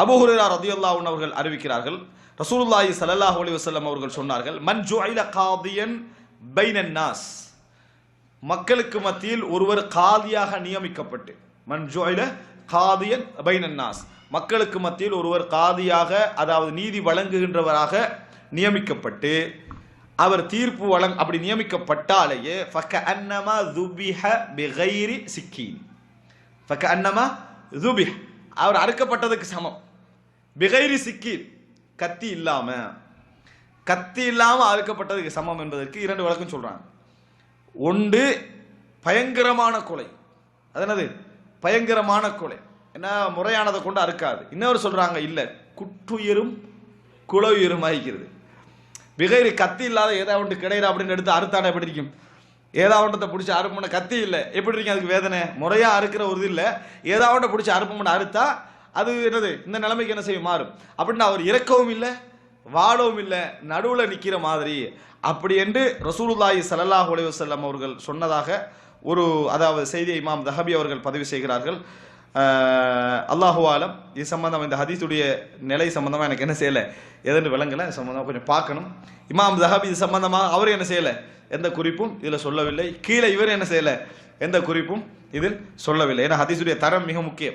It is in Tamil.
அபூ ஹுரைரா ரலியல்லாஹு அன்ஹு அவர்கள் அறிவிக்கிறார்கள், ரசூலுல்லாஹி ஸல்லல்லாஹு அலைஹி வஸல்லம் அவர்கள் சொன்னார்கள், மன் ஜுஇல காதியன் பைனன் நாஸ், மக்களுக்கு மத்தியில் ஒருவர் காதியாக நியமிக்கப்பட்டு, மன் ஜுஇல காதியன் பைனன் நாஸ், மக்களுக்கு மத்தியில் ஒருவர் காதியாக, அதாவது நீதி வழங்குகின்றவராக நியமிக்கப்பட்டு அவர் தீர்ப்பு அப்படி நியமிக்கப்பட்டாலேயே ஃபகஅன்னமா ذُبِحَ بِغَيْرِ سِكِّينٍ, ஃபகஅன்னமா ذُبِحَ அவர் அறுக்கப்பட்டதுக்கு சமம், பிகைரி சிக்கீன் கத்தி இல்லாம அறுக்கப்பட்டதுக்கு சமம் என்பதற்கு இரண்டு விளக்கம் சொல்றாங்க. ஒன்று பயங்கரமான கொலை, அது என்னது பயங்கரமான கொலை, என்ன முறையானதை கொண்டு அறுக்காது. இன்னொரு சொல்றாங்க இல்ல குற்றுயிரும் குலவுயிரும் ஆகிக்கிறது. பிகைரி கத்தி இல்லாத ஏதாவது கிடையாது அப்படின்னு எடுத்து அறுத்தாட எப்படி இருக்கும்? ஏதாவது பிடிச்சி அறுப்புன கத்தி இல்லை எப்படி இருக்கும்? அதுக்கு வேதனை. முறையா அறுக்கிற ஒரு இது இல்லை, ஏதாவது பிடிச்சி அறுப்புன்னு அறுத்தா அது என்னது இந்த நிலைமைக்கு என்ன செய்யும் மாறும். அப்படின்னு அவர் இறக்கவும் இல்லை வாழவும் இல்லை, நடுவில் நிற்கிற மாதிரி. அப்படி என்று ரசூலுல்லாஹி ஸல்லல்லாஹு அலைஹி வஸல்லம் அவர்கள் சொன்னதாக ஒரு அதாவது செய்தியை இமாம் தஹபி அவர்கள் பதிவு செய்கிறார்கள். அல்லாஹு ஆலம். இது சம்பந்தம் இந்த ஹதீஸுடைய நிலை சம்பந்தமாக எனக்கு என்ன செய்யலை எதுன்னு விளங்கலை, சம்பந்தமாக கொஞ்சம் பார்க்கணும். இமாம் தஹபி இது சம்பந்தமாக அவர் என்ன செய்யலை, எந்த குறிப்பும் இதில் சொல்லவில்லை. கீழே இவர் என்ன செய்யலை, எந்த குறிப்பும் இதில் சொல்லவில்லை. ஏன்னா ஹதீஸுடைய தரம் மிக முக்கியம்.